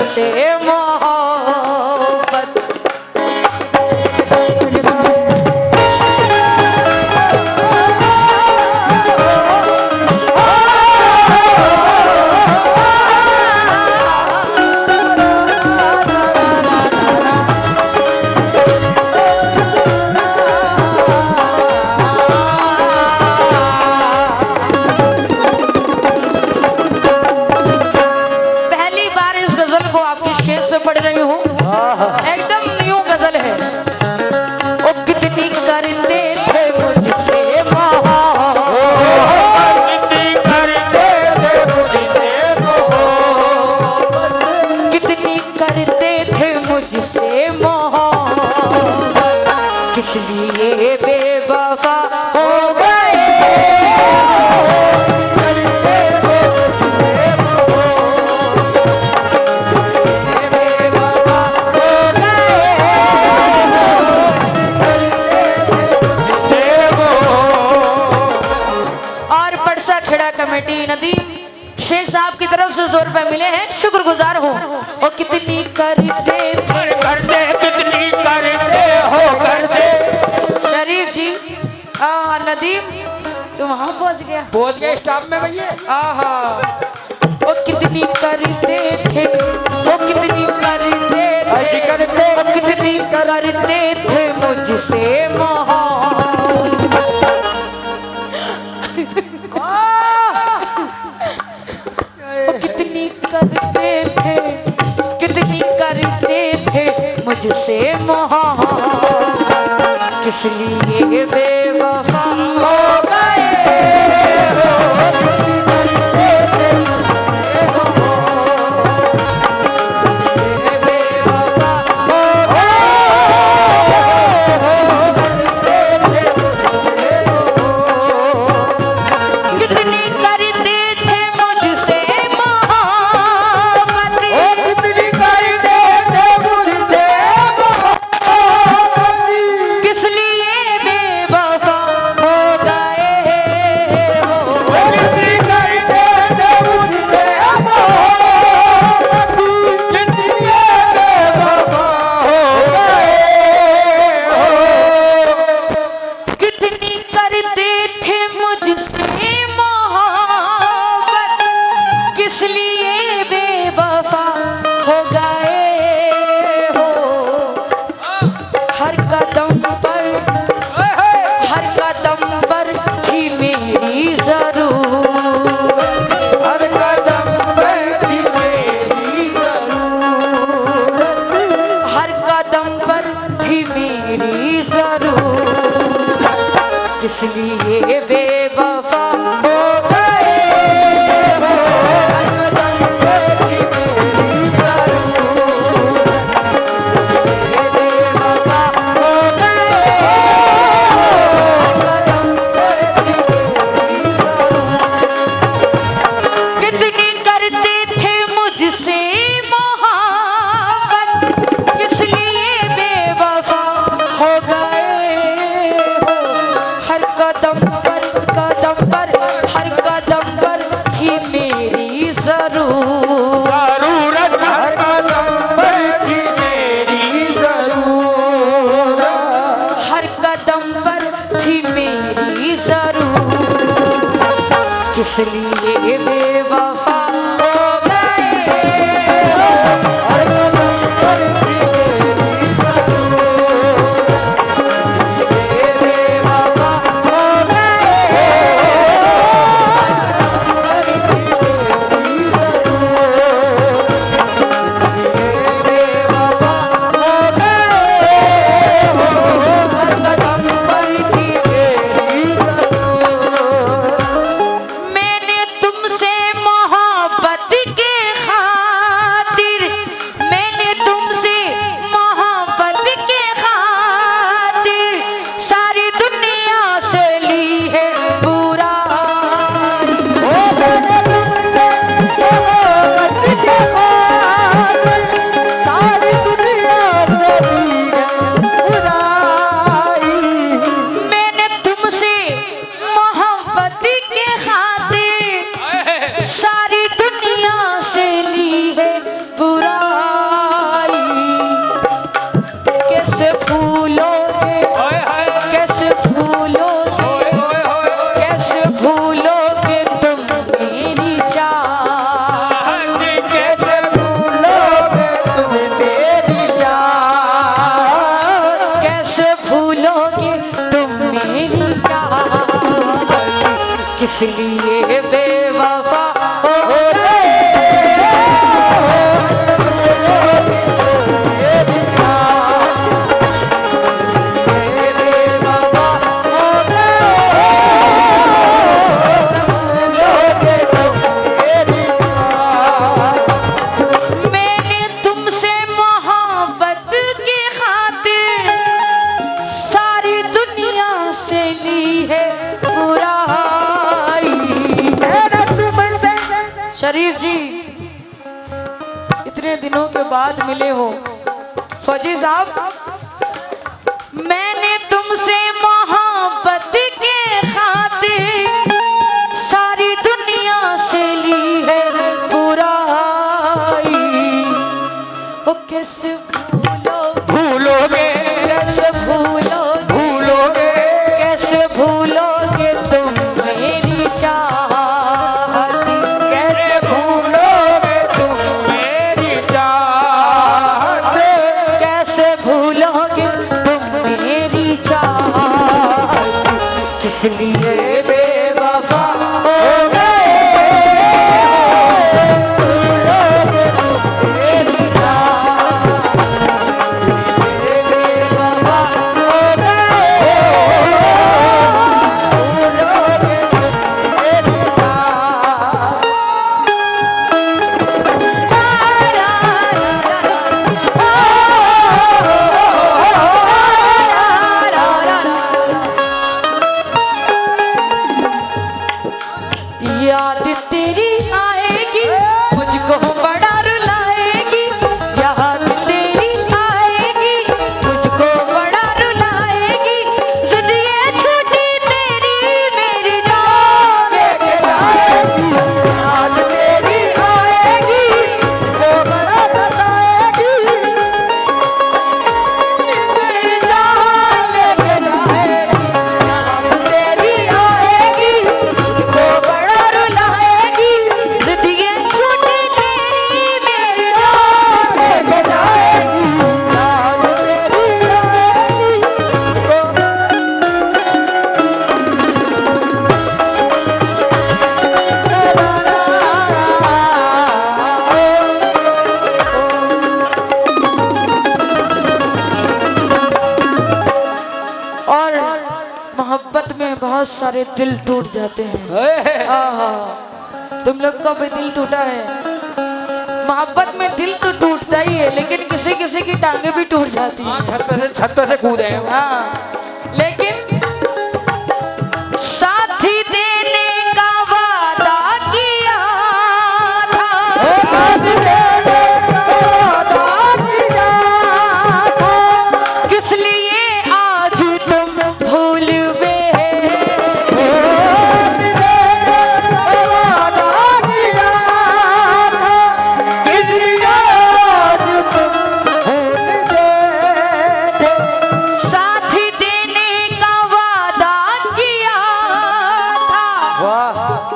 मुझसे मोहब्बत। पढ़ रही हूँ, एकदम न्यू गजल है। ओ कितनी करते थे मुझसे मोहब्बत, कितनी करते थे मुझसे मोहब्बत, किस लिए बेवफा हो गए। कमेटी नदीम शेख साहब की तरफ से 100 रुपए मिले हैं, शुक्रगुजार हूँ। और कितनी करते कितनी करते हो करते। शरीफ जी नदीम तुम वहाँ पहुँच गया स्टाफ में भैया। वो कितनी करते थे, वो कितनी करते थे, कितनी करते थे मुझसे मोहब्बत। कितनी करते थे, कितनी करते थे मुझसे मोहब्बत, किस लिए बेवफा हो गए। इसलिए बेवफा हो गए हो, हर कदम पर थी मेरी ज़रूरत, इसलिए बेवफा हो गए हो, हर कदम पर थी मेरी ज़रूरत। कितनी करते थे मुझसे मोहब्बत, इसलिए बेवफा हो गए। कदम पर हर कदम पर थी मेरी ज़रूरत, हर कदम पर थी मेरी ज़रूरत, हर कदम पर थी मेरी ज़रूरत, किस लिए बेवफा हो गए हो, हर कदम पर थी मेरी ज़रूरत, इसलिए बेवफा मैंने दिनों के बाद मिले हो। फौजी साहब, मैंने तुमसे मोहब्बत के खातिर सारी दुनिया से ली है बुराई। ओ कैसे भूलोगे, कैसे भूलोगे, कैसे भूलोगे तुम मेरी चाहत। कैसे भूलोगे तुम मेरी चाहत। कैसे भूलोगे तुम मेरी चाहत। किस लिए बेवफा हो गए, भूलोगे तुम मेरी चाहत। किस लिए बेवफा हो गए, भूलोगे तुम मेरी चाहत। याद तेरी आएगी मुझको बड़ा रुलाएगी। याद तेरी आएगी मुझको बड़ा रुलाएगी। जिद ये छूटी तेरी मेरी जान लेके जाएगी। याद तेरी आएगी वो बड़ा सताएगी। मेरी जान लेके जाएगी। याद तेरी आएगी मुझको बड़ा रुलाएगी। जिद ये छूटी तेरी मेरी जान लेके जाएगी। याद तेरी और मोहब्बत में बहुत सारे दिल टूट जाते हैं। आहा, तुम लोग का भी दिल टूटा है। मोहब्बत में दिल तो टूटता ही है, लेकिन किसी किसी की टांगे भी टूट जाती हैं। छत पे से कूदे हैं। हाँ, लेकिन साथी देने का वादा किया था। किस लिए आज तुम भूल गए। साथी देने का वादा किया था।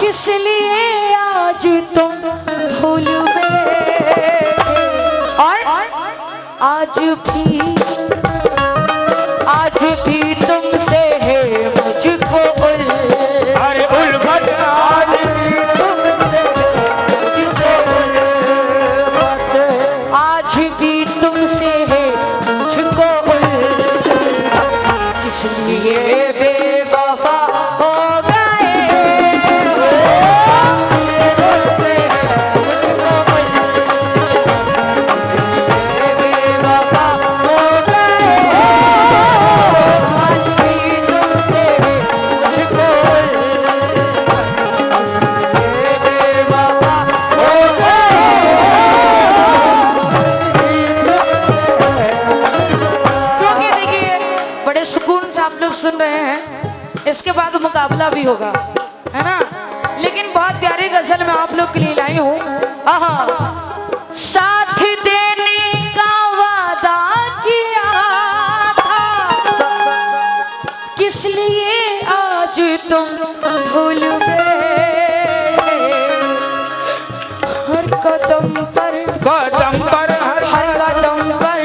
किस लिए आज तुम भूल गए। और आज भी तुमसे है मुझको अरे उल्फत आज भी तुमसे, मुझसे आज भी तुमसे है मुझको किस लिए बेवफा हो गए। तुमसे है मुझको किस लिए बेवफा हो गए। आज भी तुमसे है मुझको किस लिए बेवफा हो गए। क्योंकि देखिए, बड़े सुकून से आप लोग सुन रहे हैं। इसके बाद मुकाबला भी होगा, है ना। लेकिन बहुत प्यारी गजल मैं आप लोग के लिए लाई हूँ। आहा, साथ देने का वादा किया था। किस लिए आज तुम भूल गए। हर कदम पर हर कदम पर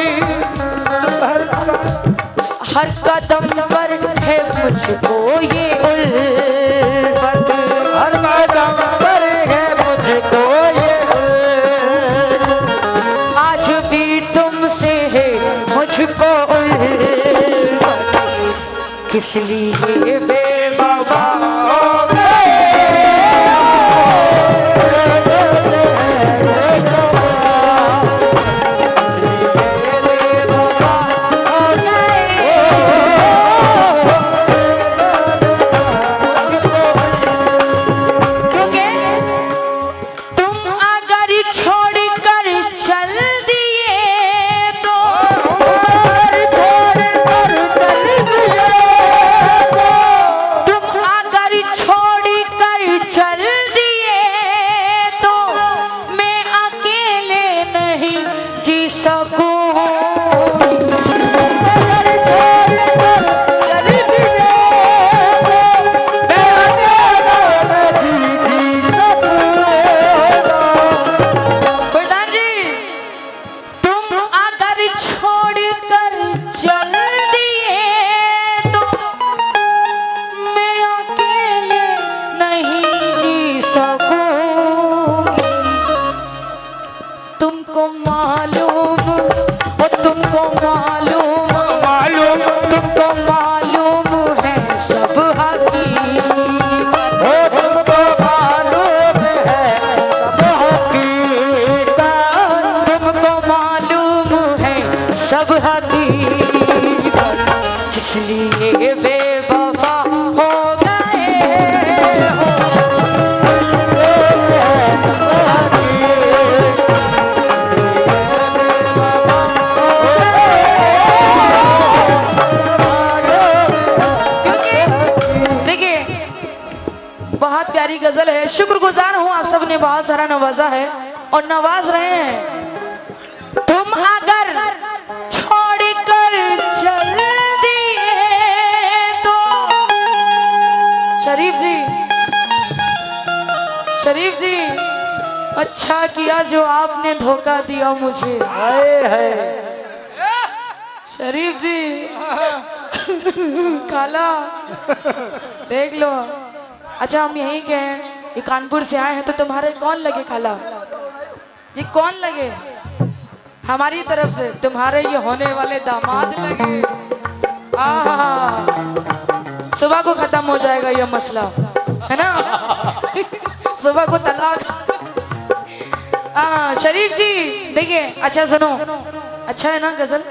हर कदम पर है मुझको ये उल्फत। हर कदम पर है मुझको ये उल्फत। आज भी तुमसे है मुझको उल्फत। किस लिए बेवफा हो गए। क्योंकि तुम अगर छोड़ कर चल दी सब हकीकत, किस लिए बेवफा हो गए हो। क्योंकि देखिए बहुत प्यारी गजल है, शुक्रगुजार हूँ आप सबने बहुत सारा नवाजा है और नवाज रहे हैं। तुम अगर छोड़ कर चल दिए तो शरीफ जी अच्छा किया जो आपने धोखा दिया मुझे। शरीफ जी काला देख लो। अच्छा हम यहीं के हैं, ये कानपुर से आए हैं, तो तुम्हारे कौन लगे खाला? ये कौन लगे? हमारी तरफ से तुम्हारे ये होने वाले दामाद लगे। सुबह को खत्म हो जाएगा ये मसला, है ना? सुबह को तलाक। शरीफ जी देखिए, अच्छा सुनो, अच्छा है ना गजल?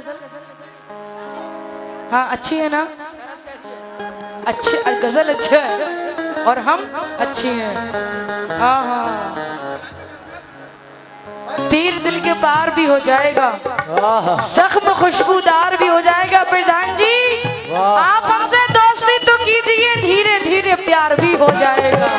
हाँ अच्छी है ना? अच्छी गजल अच्छा है और हम अच्छी हैं। हाँ तीर दिल के पार भी हो जाएगा, जख्म खुशबूदार भी हो जाएगा। प्रधान जी आप हमसे दोस्ती तो कीजिए, धीरे धीरे प्यार भी हो जाएगा।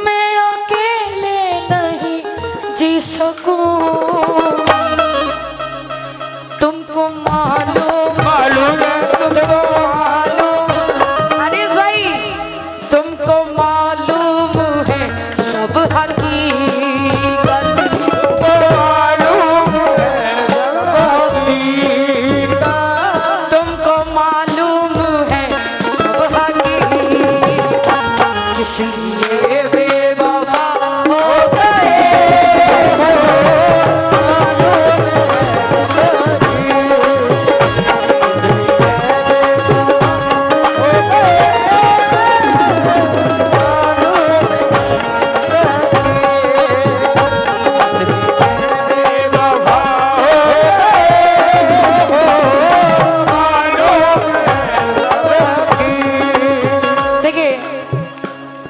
मैं अकेले नहीं जी सकूं। तुमको मालूम तुमको मालूम अनीस भाई, तुमको मालूम है सब हकीकत, तुमको मालूम है सब हकीकत, इसलिए बेवफा हो गए हो।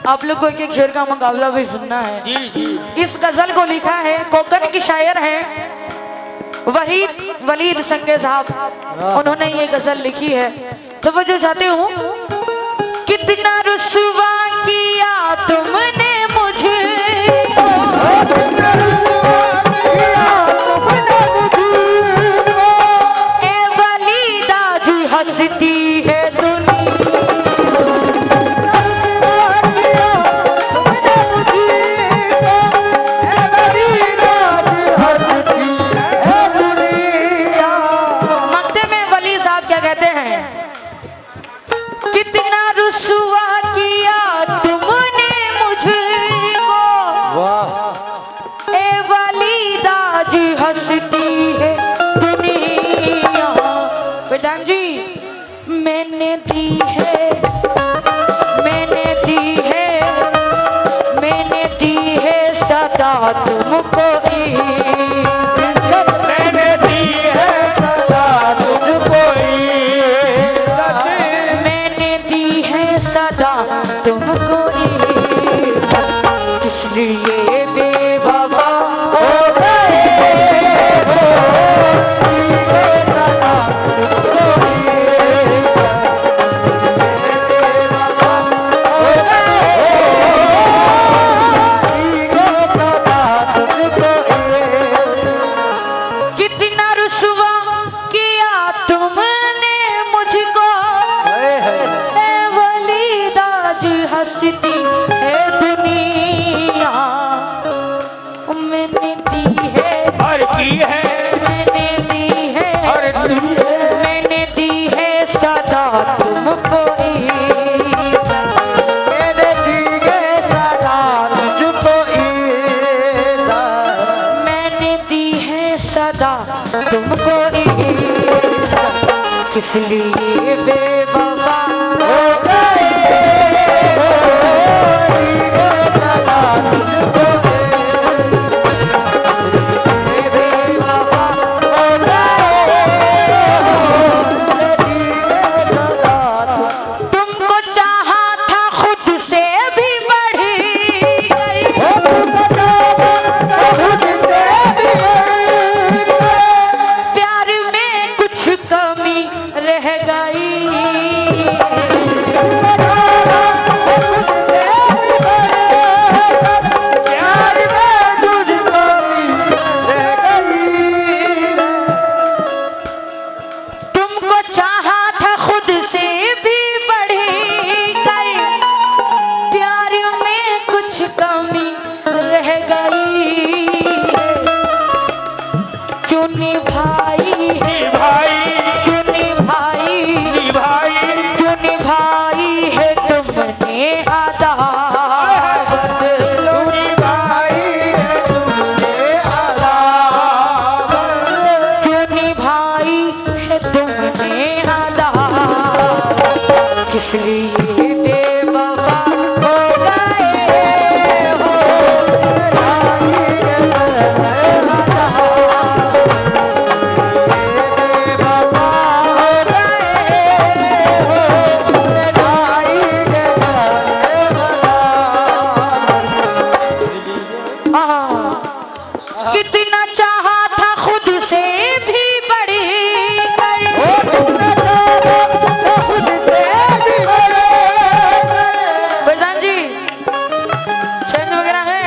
आप लोग को एक एक शेर का मुकाबला भी सुनना है। इस गजल को लिखा है, कोकन की शायर है वलीद संगे साहब उन्होंने ये गजल लिखी है। तो वो जो चाहते हूँ, कितना रुसवा किया तुमने मुझे, ए वलीदा जी हंसती है तुमको मैंने दी है सदा तुझको, मैंने दी है सदा तुमको, इसलिए बेवफा हो गए सदा तुमको, हंसती है दुनिया, मैंने दी है और की है, मैंने दी है और मैंने दी है सदा तुमको, मैंने दी है सदा तुझको, मैंने दी है सदा तुमको, किस लिए बेवफा हो गए इसलिए बेवफा हो गए हो, कितना चाहा था खुद से भी बड़ी प्रधान जी, चेंज वगैरह है।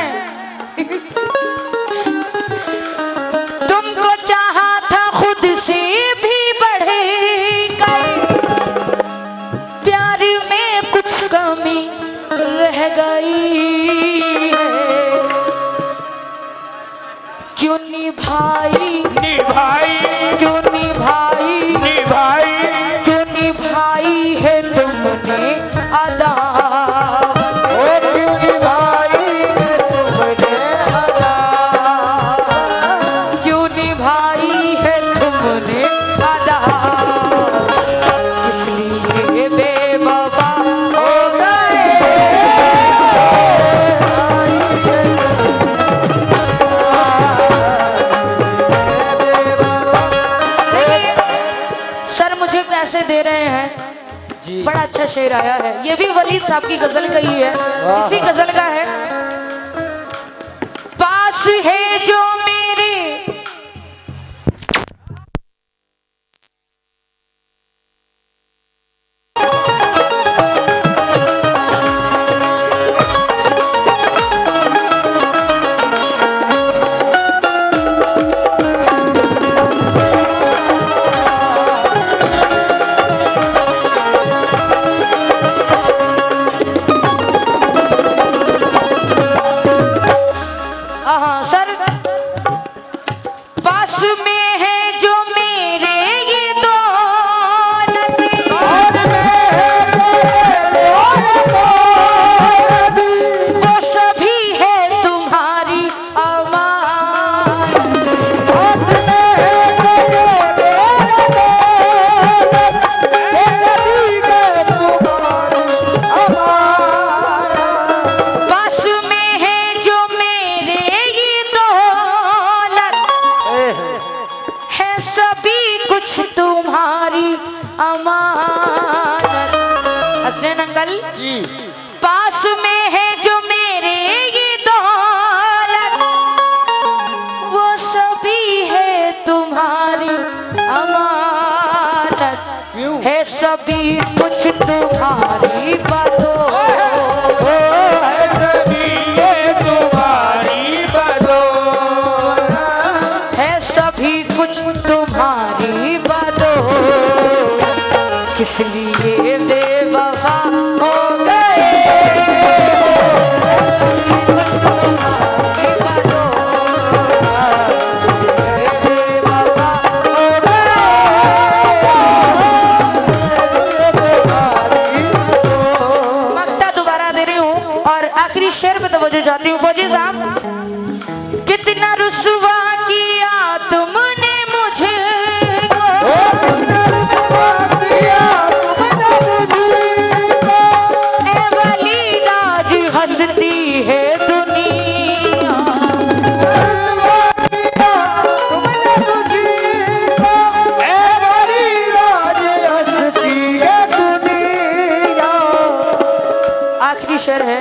तुमको चाहा था खुद से भी बढ़े कर, प्यार में कुछ कमी रह गई है, क्यों निभाई निभाई, क्यों निभाई निभाई, क्यों निभाई है तुमने अदावत, क्यों निभाई तुमने अदावत, क्यों निभाई है तुमने अदावत, इसलिए बेवफा हो गए। सर मुझे पैसे दे रहे हैं, जी बड़ा अच्छा शेर आया है, ये भी वलीद साहब की गजल का ही है, इसी गजल का है। पास है जो मेरे अमानत। हसनैन अंकल, जी पास में है जो मेरे ये दौलत, वो सभी है तुम्हारी अमानत। क्यों? है सभी कुछ तुम्हारी बातों, है सभी ये तुम्हारी बदौलत, है सभी कुछ तुम्हारी बातों। किस लिए बेवफा हो गए, है सभी कुछ तुम्हारी बातों। किस लिए बेवफा हो गए। मक्ता दोबारा दे रही हूँ और आखिरी शेर पे तवज्जो चाहती हूँ। फौजी साहब, कितना रुसवा किया तुमने मुझे, ए वली राज हंसती है दुनिया। आखिरी शेर है,